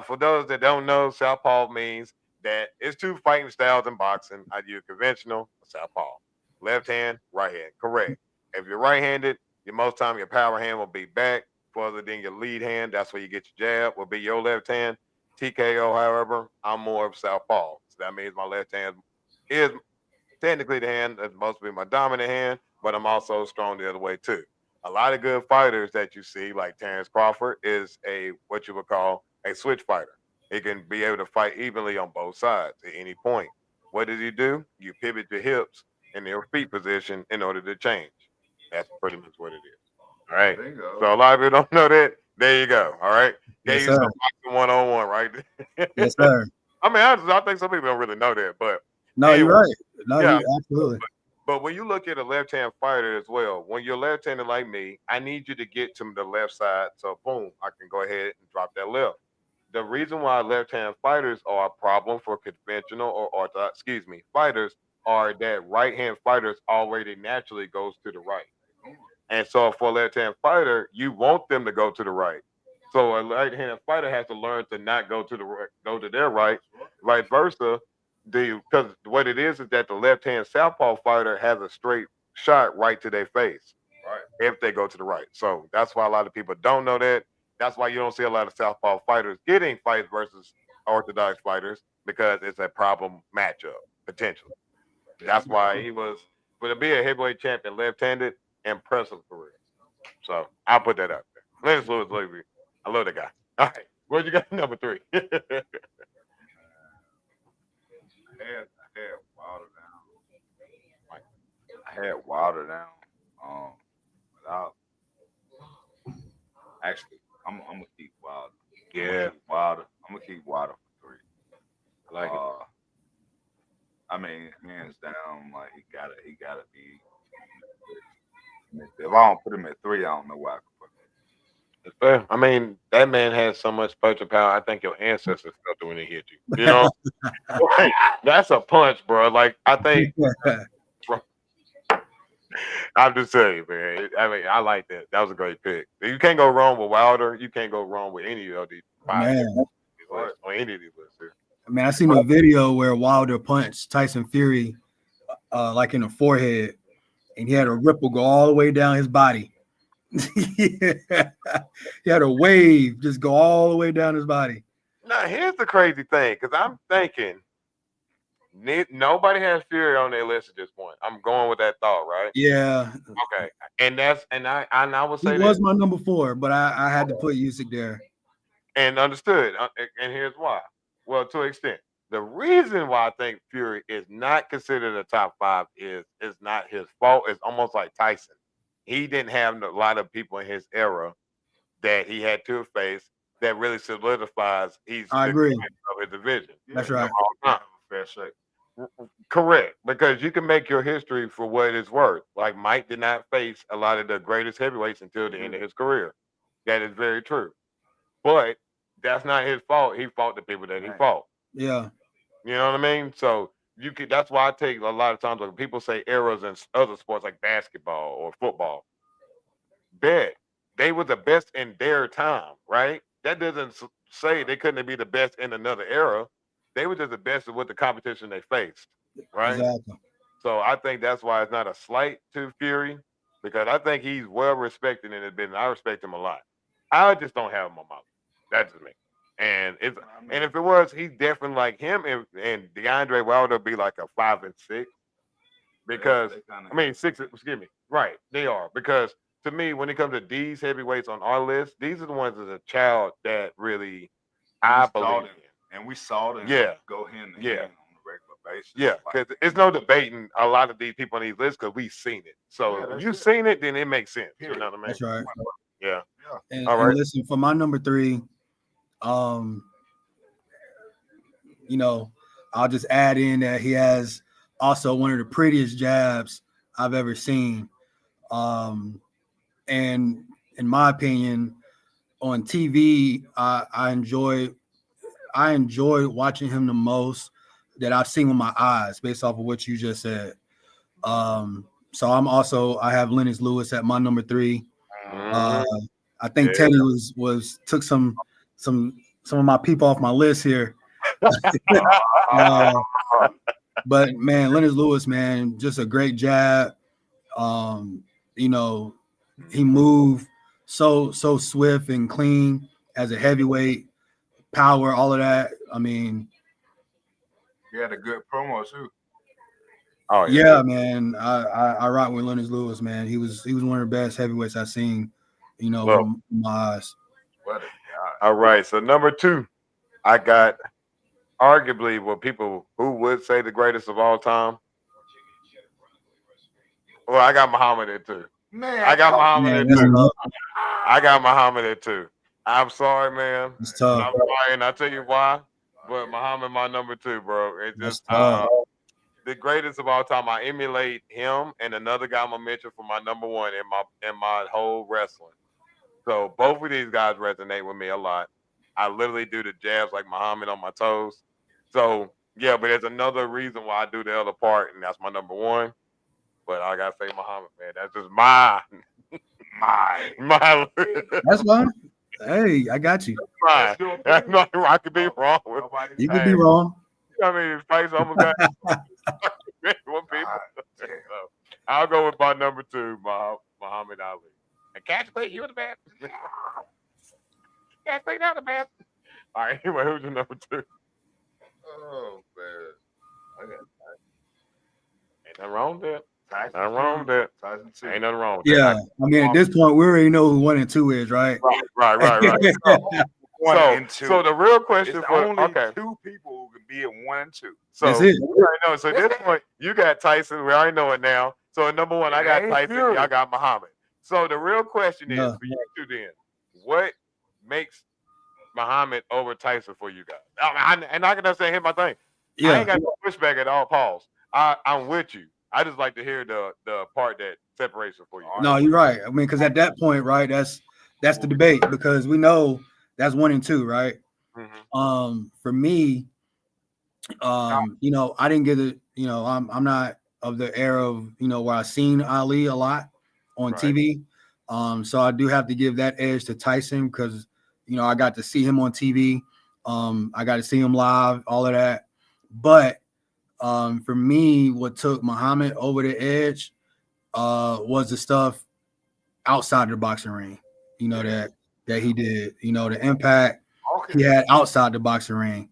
For those that don't know, southpaw means that it's 2 fighting styles in boxing. I do conventional southpaw, left hand, right hand. Correct. If you're right-handed, most time your power hand will be back further than your lead hand. That's where you get your jab. Will be your left hand. TKO, however, I'm more of southpaw. So that means my left hand is technically the hand that's supposed to be my dominant hand, but I'm also strong the other way too. A lot of good fighters that you see, like Terrence Crawford, is what you would call a switch fighter. He can be able to fight evenly on both sides at any point. What does he do? You pivot your hips in their feet position in order to change. That's pretty much what it is. All right. So a lot of people don't know that. There you go. All right. Yes, Gave you sir. some 1-on-1, right? Yes, sir. I mean, I think some people don't really know that, but No, anyway, you're right. No, yeah. you're absolutely. But when you look at a left-hand fighter as well, when you're left-handed like me, I need you to get to the left side. So boom, I can go ahead and drop that left. The reason why left-hand fighters are a problem for conventional or orthodox, fighters are that right-hand fighters already naturally goes to the right. And so for a left-hand fighter, you want them to go to the right. So a right-handed fighter has to learn to not go to the right, go to their right, vice versa. Because what it is that the left-hand southpaw fighter has a straight shot right to their face, right? If they go to the right. So that's why a lot of people don't know that. That's why you don't see a lot of southpaw fighters getting fights versus orthodox fighters because it's a problem matchup potentially. That's why he was, but to be a heavyweight champion left-handed, impressive career. So I'll put that out there. Lennox Lewis, I love that guy. All right, where'd you got number 3? I had Wilder down. But I'm gonna keep Wilder. Yeah, I'm gonna keep Wilder for 3. I like it. I mean, hands down, like he gotta be. If I don't put him at 3, I don't know where I could put him. It's fair. I mean, that man has so much punching power. I think your ancestors felt it when they hit you. You know, that's a punch, bro. Like I think. I'm just saying, man. I mean, I like that. That was a great pick. You can't go wrong with Wilder. You can't go wrong with any of these five lists, or any of these lists here. Man, I seen a video where Wilder punched Tyson Fury like in the forehead, and he had a ripple go all the way down his body. He had a wave just go all the way down his body. Now, here's the crazy thing, because I'm thinking nobody has Fury on their list at this point. I'm going with that thought, right? Yeah. Okay. And I would say he was my number 4, but I had to put Usyk there. And understood. And here's why. Well, to an extent. The reason why I think Fury is not considered a top 5 is not his fault. It's almost like Tyson. He didn't have a lot of people in his era that he had to face that really solidifies I agree. Of his division. That's right. Fair shake. Correct, because you can make your history for what it's worth. Like Mike did not face a lot of the greatest heavyweights until the end of his career. That is very true. But that's not his fault. He fought the people that he fought. Yeah. You know what I mean? So you could. That's why I take a lot of times when people say eras in other sports like basketball or football. Bet they were the best in their time, right? That doesn't say they couldn't be the best in another era. They were just the best with the competition they faced, right? Exactly. So I think that's why it's not a slight to Fury because I think he's well respected in his business. I respect him a lot. I just don't have him on my list. That's just me. And it's and if it was, he's definitely like him and DeAndre Wilder be like a 5 and 6 because I mean 6. Excuse me. Right, they are because to me when it comes to these heavyweights on our list, these are the ones as a child that really I believe in. And we saw them go hand in hand on a regular basis. Yeah, because it's no debating a lot of these people on these lists because we've seen it. So if you've seen it, then it makes sense. You know what I mean? That's right. Yeah. And, All right. and listen, for my number 3, you know, I'll just add in that he has also one of the prettiest jabs I've ever seen. And in my opinion, on TV, I enjoy watching him the most that I've seen with my eyes, based off of what you just said. So I have Lennox Lewis at my number 3. I think Teddy took some of my people off my list here. But man, Lennox Lewis, man, just a great jab. You know, he moved so swift and clean as a heavyweight, power, all of that. I mean, he had a good promo too. Oh yeah, man. I rock with Lennox Lewis, man. He was one of the best heavyweights I've seen, you know, with my eyes. All right. So number 2, I got arguably what people who would say the greatest of all time. Well, I got Muhammad at 2. Man, I got Muhammad at 2. Tough. I got Muhammad at 2. I'm sorry, man. It's tough. I'm sorry, and I'll tell you why. But Muhammad, my number 2, bro. It's just the greatest of all time. I emulate him and another guy I'm gonna mention for my number 1 in my whole wrestling. So both of these guys resonate with me a lot. I literally do the jabs like Muhammad on my toes. So yeah, but there's another reason why I do the other part, and that's my number 1. But I gotta say Muhammad, man. That's just my. That's fine. Hey, I got you. Mine. I could be wrong. You could be wrong. I mean, his face almost got people. So, I'll go with my number 2, Muhammad Ali. And Catch Play, you the best. Catch Play, not the best. All right, anyway, who's your number 2? Oh man, Ain't nothing wrong with that. Nothing wrong with that. Ain't nothing wrong with that. Yeah, I mean, at this point, we already know who 1 and 2 is, right? Right. So the real question for only 2 people who can be at 1 and 2. So that's it. we already know. So at this point, you got Tyson. We already know it now. So at number 1, I got Tyson. Y'all got Muhammad. So the real question is for you two then, what makes Muhammad over Tyson for you guys? And I can understand him. My thing. Yeah. I ain't got no pushback at all. Pause. I'm with you. I just like to hear the part that separates it for you. No, you're right. I mean, because at that point, right, that's the debate because we know that's 1 and 2, right? Mm-hmm. For me, you know, I didn't get it. You know, I'm not of the era of, you know, where I seen Ali a lot on TV. So I do have to give that edge to Tyson because, you know, I got to see him on TV. I got to see him live, all of that. But for me, what took Muhammad over the edge was the stuff outside the boxing ring, you know, that he did, you know, the impact he had outside the boxing ring.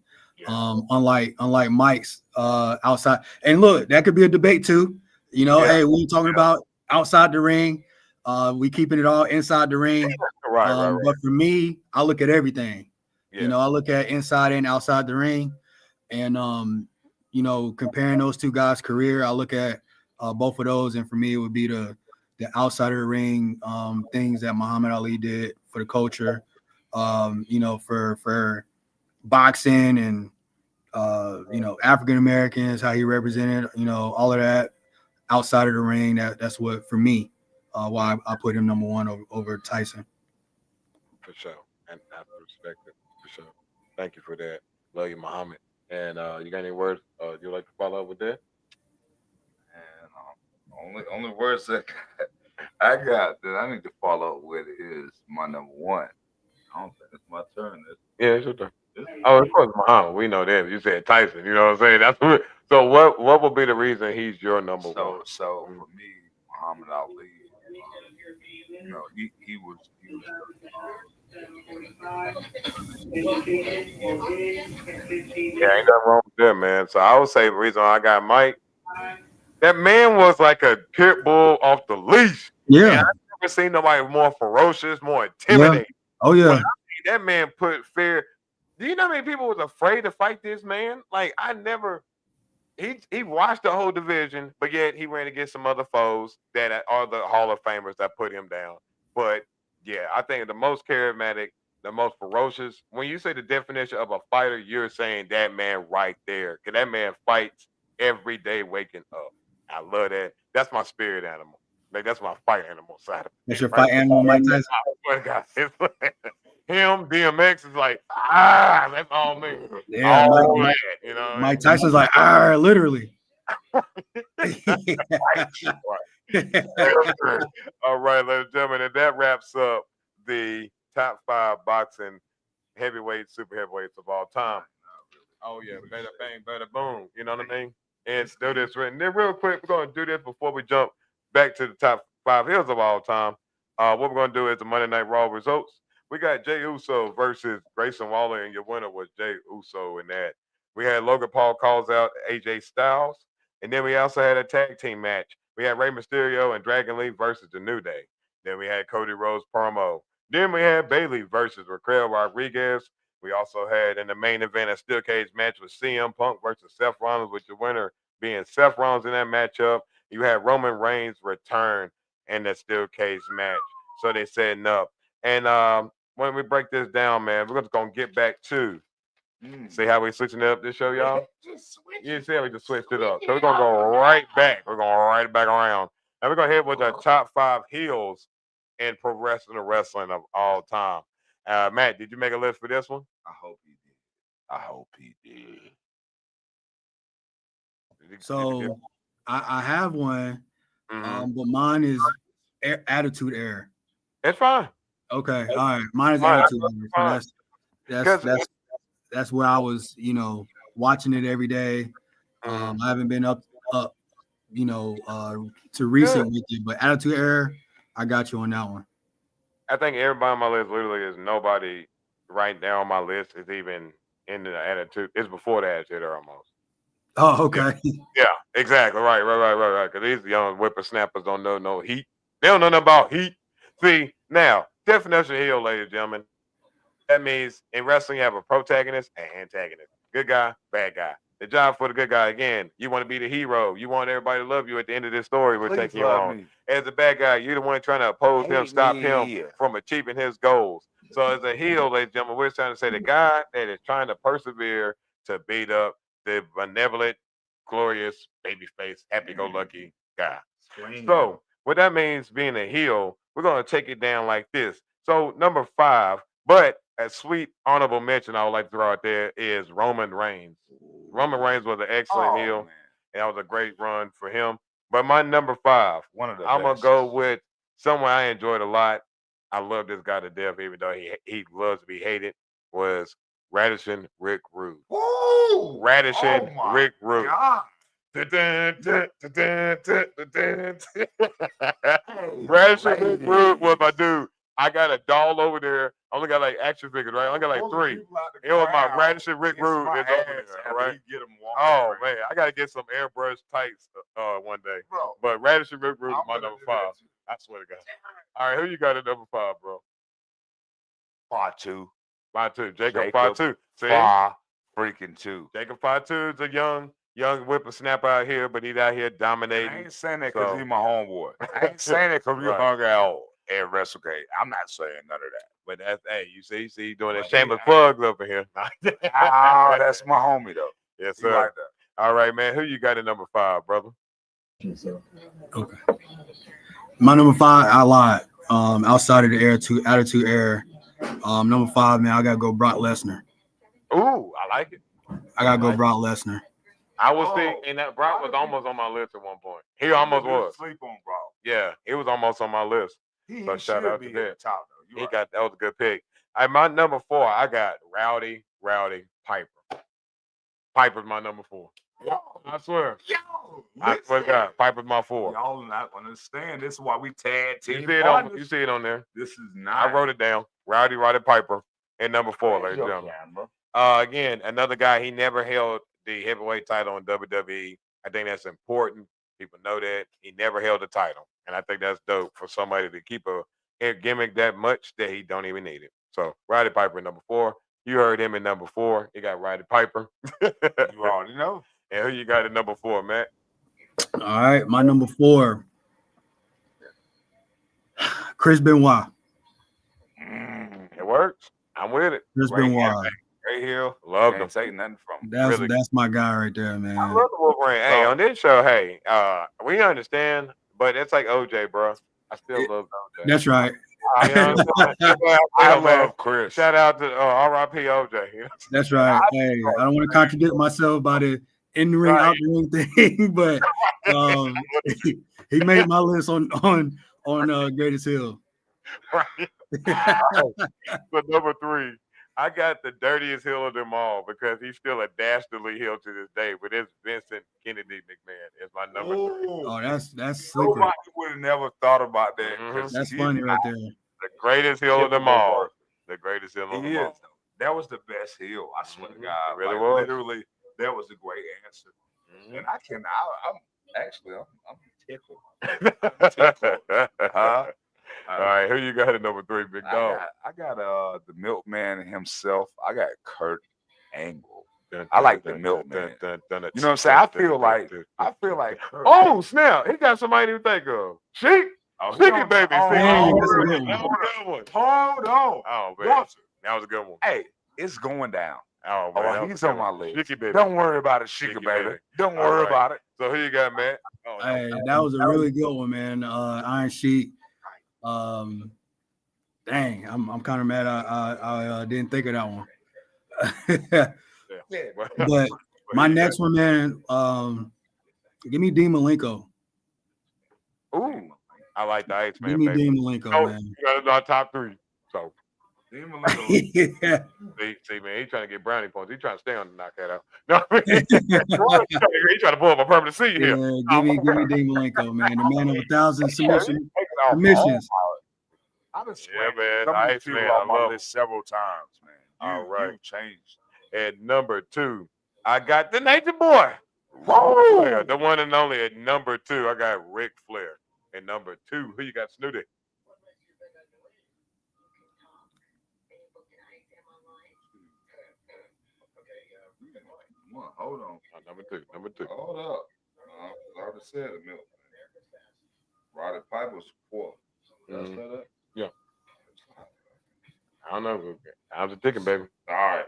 Unlike Mike's outside. And look, that could be a debate too. You know, hey, we talking about outside the ring. We keeping it all inside the ring. Right. But for me, I look at everything. Yeah. You know, I look at inside and outside the ring. And you know, comparing those 2 guys' career, I look at both of those, and for me, it would be the outside of the ring things that Muhammad Ali did for the culture. You know, for boxing and you know, African Americans, how he represented, you know, all of that outside of the ring. That's what for me, why I put him number 1 over Tyson. For sure, and I respect it for sure. Thank you for that. Love you, Muhammad. And you got any words you'd like to follow up with that? And only words that I got that I need to follow up with is my number one. I don't think it's my turn. Yeah, it's your turn. Oh, of course, Muhammad. We know that. You said Tyson. You know what I'm saying? That's what, so. What would be the reason he's your number one? So for me, Muhammad Ali, he was Yeah, ain't nothing wrong with that, man. So I would say the reason I got Mike, that man was like a pit bull off the leash. Yeah. And I've never seen nobody more ferocious, more Yeah. intimidating. Oh yeah. That man put fear. Do you know how many people was afraid to fight this man? Like I never. He watched the whole division, but yet he ran against some other foes that are the Hall of Famers that put him down. But yeah, I think the most charismatic, the most ferocious. When you say the definition of a fighter, you're saying that man right there. Cause that man fights every day waking up. I love that. That's my spirit animal. Like that's my fight animal side of it. That's your fight animal, Mike Tyson. Him, DMX is like, that's all me. Yeah, all Mike, that, you know. Mike Tyson's like, literally. All right, ladies and gentlemen, and that wraps up the top 5 boxing heavyweights, super heavyweights of all time. Oh yeah, better bang, better boom. You know what I mean? And do this and then real quick, we're gonna do this before we jump back to the top 5 hills of all time. What we're gonna do is the Monday Night Raw results. We got Jey Uso versus Grayson Waller, and your winner was Jey Uso in that. We had Logan Paul calls out AJ Styles, and then we also had a tag team match. We had Rey Mysterio and Dragon Lee versus The New Day. Then we had Cody Rhodes promo. Then we had Bayley versus Raquel Rodriguez. We also had in the main event a steel cage match with CM Punk versus Seth Rollins, with your winner being Seth Rollins in that matchup. You had Roman Reigns return in that steel cage match. So they setting up. And when we break this down, man, we're just gonna get back to see how we switching it up this show, y'all. You see how we just switched it up. So we're gonna go right back. We're going right back around. And we're gonna hit with the top 5 heels in professional wrestling of all time. Matt, did you make a list for this one? I hope he did. So I have one, but mine is Attitude Era. It's fine. Okay, all right. Mine is Attitude Era. So that's where I was, watching it every day. I haven't been up, to recent with it, but Attitude Era, I got you on that one. I think everybody on my list literally is nobody right now on my list is even in the Attitude. It's before the Attitude Era almost. Oh, okay. Yeah, exactly. Right. Because these young whippersnappers don't know no heat. They don't know nothing about heat. See, now, definition of heel, ladies and gentlemen, that means in wrestling you have a protagonist and antagonist. Good guy, bad guy. The job for the good guy, again, you want to be the hero. You want everybody to love you at the end of this story. We're taking you on. As a bad guy, you're the one trying to oppose him, stop him from achieving his goals. So as a heel, ladies and gentlemen, we're trying to say the guy that is trying to persevere to beat up the benevolent, glorious, babyface, happy-go-lucky guy. So what that means being a heel, we're going to take it down like this. So number 5, but a sweet honorable mention I would like to throw out there is Roman Reigns. Roman Reigns was an excellent heel, and that was a great run for him. But my number 5, I'm going to go with someone I enjoyed a lot. I love this guy to death, even though he loves to be hated, was Radisson Rick Rude. Woo! Radisson Rick Rude. God. Radisson Rick Rude was my dude. I got a doll over there. I only got like action figures, right? I only got like 3. It was my Radisson Rick Rude is over there, right? Oh man, I gotta get some airbrush tights one day. Bro, but Radisson Rick Rude is my number 5. I swear to God. All right, who you got at number 5, bro? Fatu. Jacob Fatu. Freaking 2. Jacob Fatu is a young whippersnapper out here, but he's out here dominating. I ain't saying that because he's my homeboy. I ain't saying that because we hung out at WrestleGate. I'm not saying none of that. But that's, hey, you see, doing that shameless plugs over here. That's my homie though. Yes, sir. Like that. All right, man. Who you got at number 5, brother? Okay. My number 5, I lied. Outside of the Attitude Era, number 5, man, I gotta go Brock Lesnar. Ooh, I like it. I gotta go Brock Lesnar. I was thinking, and that Brock was almost on my list at one point. He almost was. Sleep on Brock. Yeah, he was almost on my list. He So shout out to that. Top though. He got that was a good pick. My number 4, I got Rowdy Piper. Piper's my number 4. Yo, I swear. Yo, I swear to God, Piper's my 4. Y'all not understand. This is why we tag team. You see it on there. This is not. I wrote it down. Rowdy Piper in number 4, ladies and gentlemen. Again, another guy. He never held the heavyweight title in WWE. I think that's important. People know that he never held the title, and I think that's dope for somebody to keep a gimmick that much that he don't even need it. So Rowdy Piper number 4. You heard him in number 4. He got Rowdy Piper. You already know. And who you got at number 4, Matt? All right, my number 4, Chris Benoit. It works. I'm with it. Chris Benoit. Great heel. Love Can't them. take nothing from him. That's my guy right there, man. I love the Wolverine. Hey, on this show, hey, we understand, but it's like OJ, bro. I still love OJ. That's right. I love Chris. Shout out to R.I.P. OJ. That's right. Hey, I don't want to contradict myself by the in the ring, out the ring thing, but he made my list on Greatest Hill. Right. But number 3, I got the dirtiest heel of them all because he's still a dastardly heel to this day. But it's Vincent Kennedy McMahon is my number 3. Oh, that's sleeper. Nobody would have never thought about that. That's funny right there. The greatest heel of them all. The greatest heel of them all. That was the best heel. I swear to God. It really was. Literally, that was a great answer. And I'm tickled. All right, who you got at number 3, big dog? I got the milkman himself. I got Kurt Angle. I like the milkman. You know what I'm saying? I feel like Kurt. Oh snap! He got somebody to think of. Sheik, Sheeky baby. Hold on. Oh man, that was a good one. Hey, it's going down. Oh man, he's on my list. Sheeky baby. Don't worry about it, Sheeky baby. Don't worry about it. So who you got, man? Hey, that was a really good one, man. Iron Sheik. Dang, I'm kind of mad I didn't think of that one. But my next one, man, give me Dean Malenko. Ooh, I like the Ice Man. Give me Dean Malenko, man. You got our top 3. So Dean Malenko. Yeah. See, man, he's trying to get brownie points. He's trying to stay on the knockout out. No, he's trying to pull up a permanent seat here. Give me Dean Malenko, man. The man of 1,000 submissions. I've been man. Ice Man, on my list several times, man. All right. You changed. At number 2, I got the Nature Boy. Whoa. The one and only at number 2, I got Ric Flair. At number 2, who you got, Snooty? Hold on. Number 2. Hold up. I already said the milk. Roddy Piper's 4. Did I say that? Yeah. I don't know. I was thinking, baby. All right.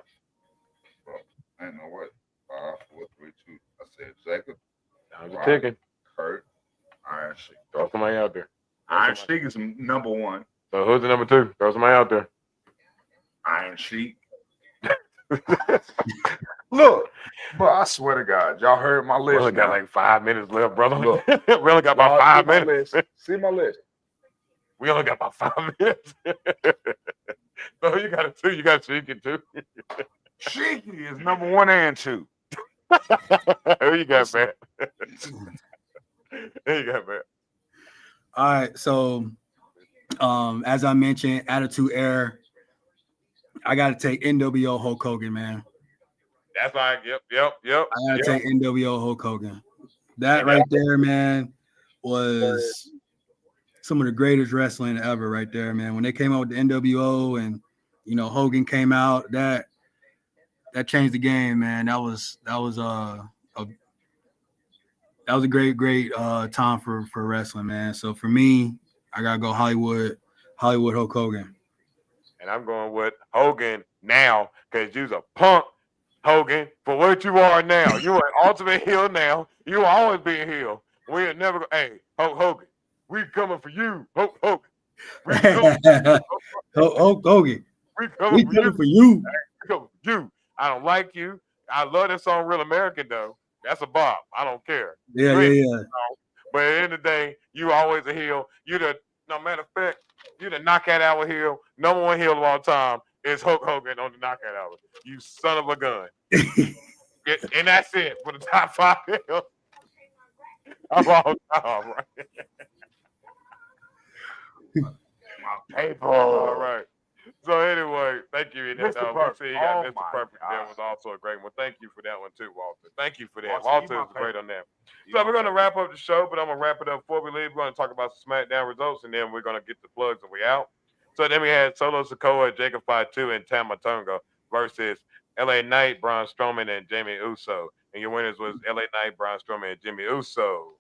Well, I ain't know what. 5, 4, 3, 2. I said Jacob. I was thinking. Kurt. Iron Sheik. Throw somebody out there. Iron Sheik is number 1. So who's the number 2? Throw somebody out there. Iron Sheik. Look, bro, I swear to God, y'all heard my list. We only got like 5 minutes left, brother. Look, we only got about 5 minutes. See my list. We only got about 5 minutes. So you got a 2. You got Sheeky too. Sheeky is number 1 and 2. Who you got, man? Who you got, man? All right, so as I mentioned, Attitude Era. I gotta take NWO Hulk Hogan, man. That's right. Yep. I gotta take NWO Hulk Hogan. That right there, man, was some of the greatest wrestling ever, right there, man. When they came out with the NWO and Hogan came out, that changed the game, man. That was a great time for wrestling, man. So for me, I gotta go Hollywood Hulk Hogan. And I'm going with Hogan now because you's a punk, Hogan, for what you are now. You are ultimate heel now. You will always be a heel. We'll never go, hey, Hulk Hogan, we coming for you, Hulk Hogan. Hulk Hogan. We coming for you. For you. Hey, we coming for you. I don't like you. I love this song, Real American, though. That's a bop. I don't care. Yeah. But at the end of the day, you always a heel. No matter of fact, you the knockout hour heel. Number one heel of all time is Hulk Hogan on the knockout hour. You son of a gun. And that's it for the top 5 heels of all time, right? My paper. All right. So anyway, thank you. Mr. We Perfect. see you got Oh Mr. my Perfect. That God. was also a great one. Thank you for that one too, Walter. Thank you for that. Walter, Walter is great on that. So we're gonna wrap up the show, but I'm gonna wrap it up before we leave. We're gonna talk about some SmackDown results, and then we're gonna get the plugs and we out. So then we had Solo Sikoa, Jacob Fatu, and Tama Tonga versus LA Knight, Braun Strowman, and Jimmy Uso. And your winners was LA Knight, Braun Strowman, and Jimmy Uso.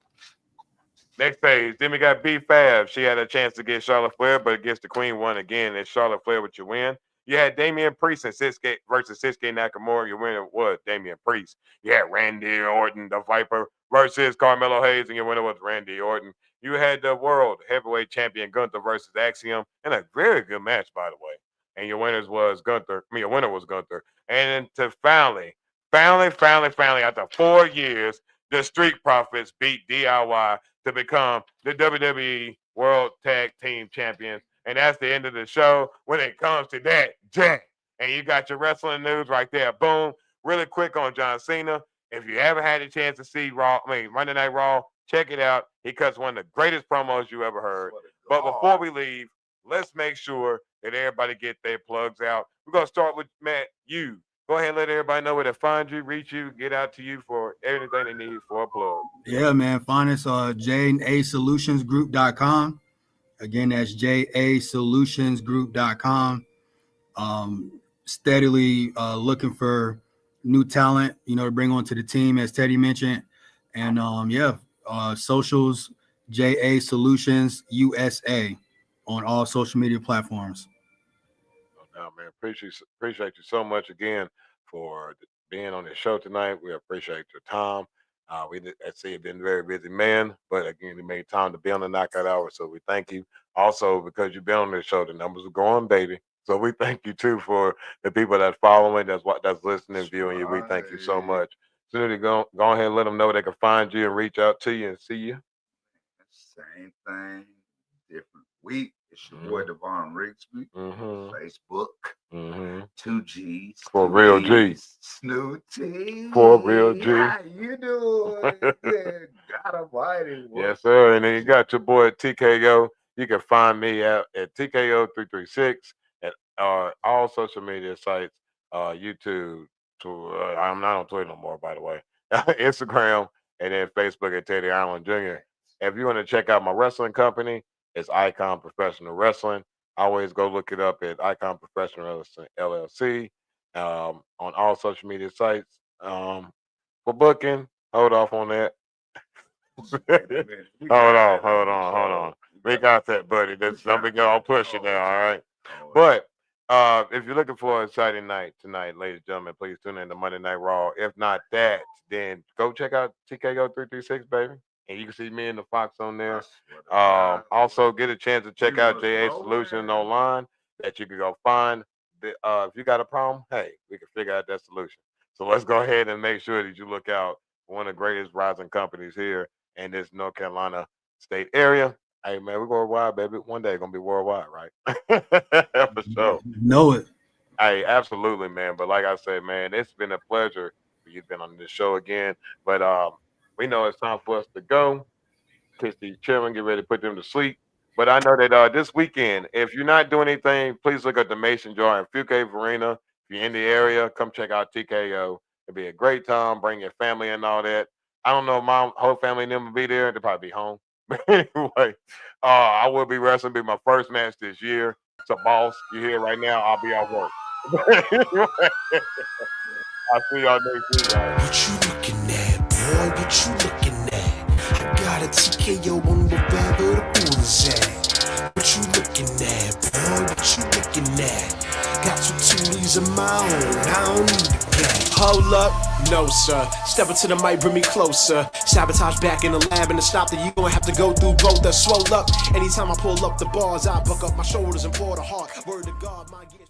Next page, then we got B5. She had a chance to get Charlotte Flair, but against the Queen won again. And Charlotte Flair with your win. You had Damian Priest and Shinsuke versus Shinsuke Nakamura. Your winner was Damian Priest. You had Randy Orton, the Viper, versus Carmelo Hayes, and your winner was Randy Orton. You had the World Heavyweight Champion Gunther versus Axiom, and a very good match, by the way. And your winner was Gunther. And to finally, after 4 years, the Street Profits beat DIY to become the WWE World Tag Team Champions. And that's the end of the show when it comes to that, Jack. And you got your wrestling news right there. Boom. Really quick on John Cena. If you haven't had a chance to see Monday Night Raw, check it out. He cuts one of the greatest promos you ever heard. But before we leave, let's make sure that everybody get their plugs out. We're going to start with Matt. You. Go ahead and let everybody know where to find you, reach you, get out to you for anything they need for a plug. Yeah, man. Find us on jasolutionsgroup.com. Again, that's jasolutionsgroup.com. Steadily looking for new talent, to bring onto the team, as Teddy mentioned. And socials, JA Solutions USA on all social media platforms. No, man, appreciate you so much again for being on the show tonight. We appreciate your time. I see you've been a very busy man, but again, you made time to be on the Knockout Hour, so we thank you. Also, because you've been on the show, the numbers are going, baby. So we thank you too for the people that's following, that's listening, viewing you. We thank you so much. Snooty, go ahead and let them know where they can find you and reach out to you and see you. Same thing, different week. It's your boy Devon Rigsby. Facebook. 2 G's. For real G. Snooty. For real G. How you doing? God almighty. Yes, sir. And then you got your boy TKO. You can find me at TKO336 at all social media sites, YouTube. I'm not on Twitter no more, by the way. Instagram, and then Facebook at Teddy Allen Jr. If you want to check out my wrestling company, it's Icon Professional Wrestling. Always go look it up at Icon Professional Wrestling LLC on all social media sites. For booking, hold off on that. Hold on. We got that, buddy. Don't be all pushing now, all right? But if you're looking for an exciting night tonight, ladies and gentlemen, please tune in to Monday Night Raw. If not that, then go check out TKO 336, baby. And you can see me and the Foxx on there. Also, get a chance to check out JA Solutions online that you can go find. If you got a problem, hey, we can figure out that solution. So let's go ahead and make sure that you look out for one of the greatest rising companies here in this North Carolina state area. Hey, man, we're worldwide, baby. One day it's going to be worldwide, right? For sure. Know it. Hey, absolutely, man. But like I said, man, it's been a pleasure for you being on this show again. But we know it's time for us to go. Kiss the children, get ready to put them to sleep. But I know that this weekend, if you're not doing anything, please look at the Mason Jar and Fuque Arena. If you're in the area, come check out TKO. It'll be a great time. Bring your family and all that. I don't know if my whole family and them will be there. They'll probably be home. But anyway, I will be wrestling. It'll be my first match this year. So, boss, you're here right now. I'll be at work. I'll see y'all next week, guys. What you looking at, boy? What you looking at? I got a TKO on wherever the pool is at. What you looking at, boy? What you looking at? Got 2 Tulies of my own, I don't need the cat. Hold up, no sir. Step into the mic, bring me closer. Sabotage back in the lab, and to stop that you gonna have to go through both. That swole up. Anytime I pull up the bars, I buck up my shoulders and pour the heart. Word to God, my gears.